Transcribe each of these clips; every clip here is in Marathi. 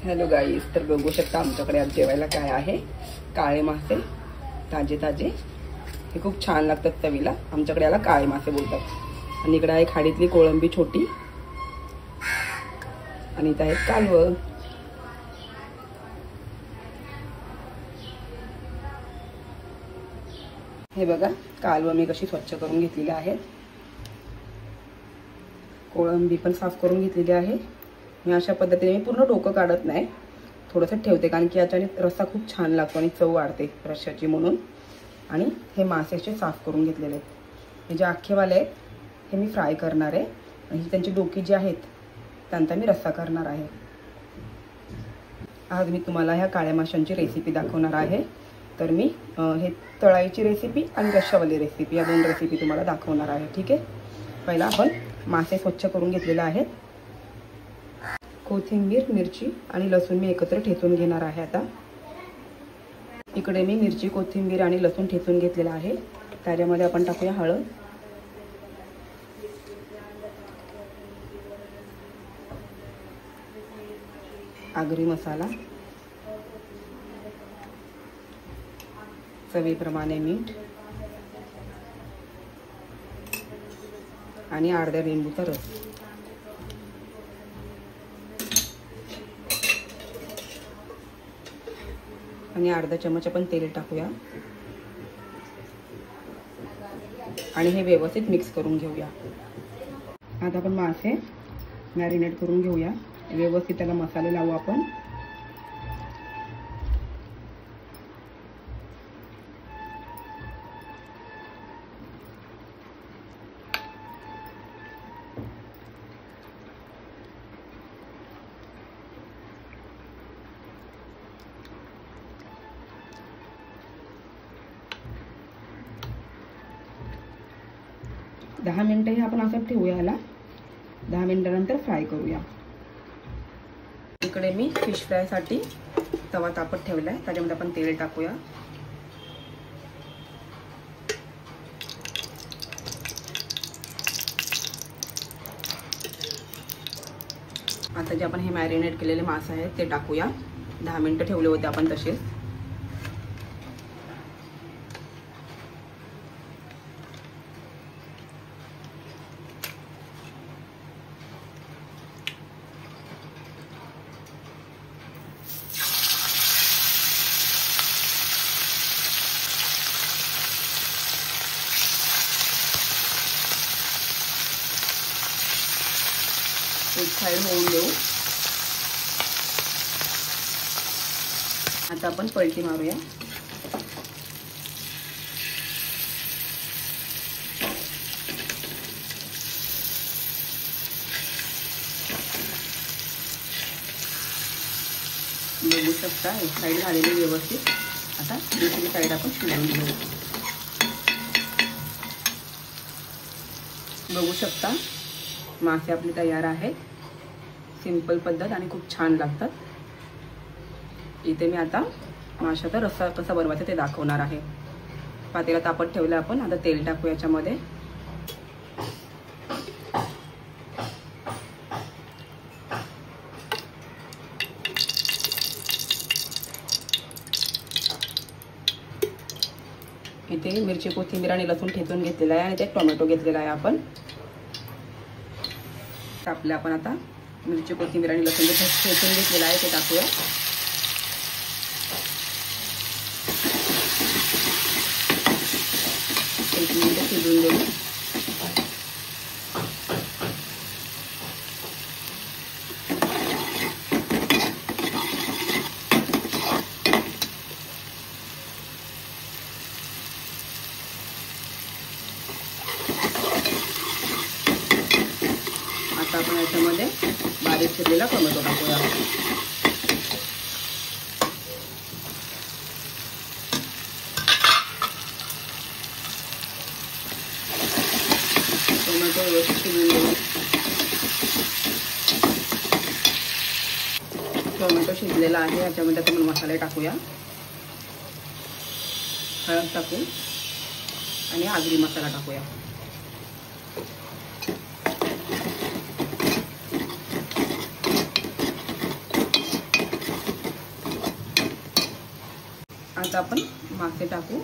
हॅलो गाईस, तर बघू शकता आमच्याकडे आज जेवायला काय आहे. काळे मासे ताजे ताजे, हे खूप छान लागतात चवीला. आमच्याकडे याला काळे मासे बोलतात. आणि इकडे आहे खाडीतली कोळंबी छोटी, आणि इथं आहे कालवं. हे बघा, कालवं मी कशी स्वच्छ करून घेतलेली आहे. कोळंबी पण साफ करून घेतलेली आहे. मी अशा पद्धतीने मी पूर्ण डोकं काढत नाही, थोडंसं ठेवते, कारण की याच्याने रस्सा खूप छान लागतो आणि चव वाढते रश्श्याची म्हणून. आणि हे मासेचे साफ करून घेतलेले आहेत. हे जे अख्खेवाले आहेत हे मी फ्राय करणार आहे, आणि त्यांची डोकी जी आहेत त्यांचा मी रस्सा करणार आहे. आज मी तुम्हाला ह्या काळ्या माशांची रेसिपी दाखवणार आहे. तर मी हे तळाईची रेसिपी आणि रश्शावाली रेसिपी या दोन रेसिपी तुम्हाला दाखवणार आहे. ठीक आहे, पहिला आपण मासे स्वच्छ करून घेतलेले आहेत. कोथिंबीर, मिरची आणि लसूण मी एकत्र ठेचून घेणार आहे. आता इकडे मी मिरची, कोथिंबीर आणि लसूण ठेचून घेतलेला आहे. त्याच्यामध्ये आपण टाकूया हळद, आगरी मसाला, चवीप्रमाणे मीठ आणि अर्धा लिंबूचा रस. आणि अर्धा चमच आपण तेल टाकूया आणि हे व्यवस्थित मिक्स करून घेऊया. आता आपण मासे मॅरिनेट करून घेऊया. व्यवस्थित त्याला मसाले लावू आपण. दहा मिनिटं हे आपण असं ठेवूया. याला 10 मिनिटानंतर फ्राय करूया. इकडे मी फिश फ्रायसाठी तवा तापत ठेवला आहे. त्याच्यामध्ये आपण तेल टाकूया. आता जे आपण हे मॅरिनेट केलेले मासे आहेत ते टाकूया. 10 मिनिटं ठेवले होते आपण तसेच. एक साइड होऊन देऊ. आता आपण पलटी मारूया. बघू शकता एक साइड झालेली व्यवस्थित. आता दुसरी साइड आपण शिजवून घेऊ. बघू शकता मासे आपले तयार आहेत. सिंपल पद्धत आणि खूप छान लागतात. इथे मी आता माशाचा रस्सा कसा बनवायचा ते दाखवणार आहे. पातेला तापत ठेवलं आपण. आता तेल टाकू याच्यामध्ये. इथे मिरची, कोथिंबीर आणि लसूण ठेचून घेतलेला आहे, आणि ते टोमॅटो घेतलेला आहे आपण. टाकले आपण. आता मिरची, कोथिंबीर आणि लसूण ठेचून घेतलेला आहे ते टाकूया. एक मिनिट शिजवून देऊ. आता आपण याच्यामध्ये बारीक चिरलेला टोमॅटो टाकूया. टोमॅटो व्यवस्थित शिजवून घेऊ. टोमॅटो शिजलेला आहे. याच्यामध्ये आपण मसाले टाकूया. हळद टाकू आणि आगरी मसाला टाकूया. आता आपण मासे टाकू.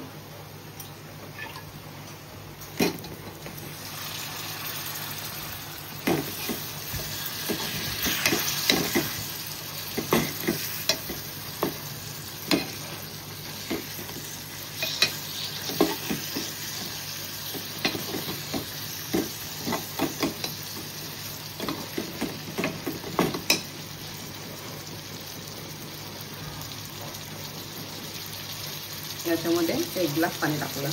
याच्यामध्ये 1 ग्लास पाणी टाकूया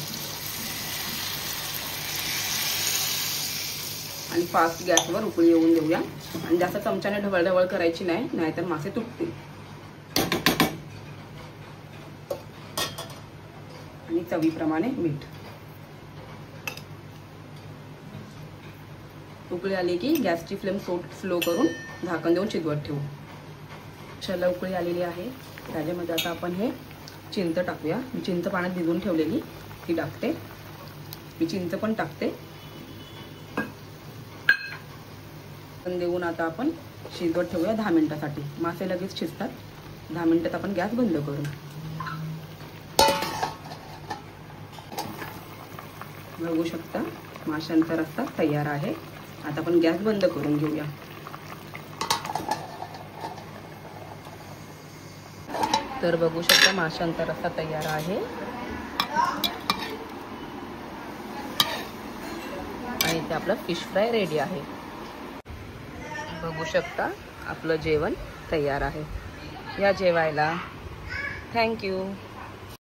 आणि फास्ट गॅसवर उकळी येऊन देऊया. आणि जास्त चमच्याने ढवळ करायची नाही, नाहीतर मासे तुटतील. आणि चवीप्रमाणे मीठ. उकळी आली की गॅसची फ्लेम स्लो करून झाकण देऊन शिजवत ठेवू. चला उकळी आलेली आहे. त्याच्यामध्ये आता आपण हे चिंच टाकूया. मी चिंच पाण्यात भिजवून ठेवलेली ती टाकते. मी चिंच पण टाकते. पण देऊन आता आपण शिजवत ठेवूया 10 मिनिटासाठी. मासे लगेच शिजतात. 10 मिनिटात आपण गॅस बंद करू. बघू शकता माशांचा रस्सा तयार आहे. आता आपण गॅस बंद करून घेऊया. तर बघू शकता माशांचा रस्सा तयार आहे. आणि इथे आपला फिश फ्राय रेडी आहे. बघू शकता आपलं जेवण तयार आहे. या जेवायला. थँक्यू.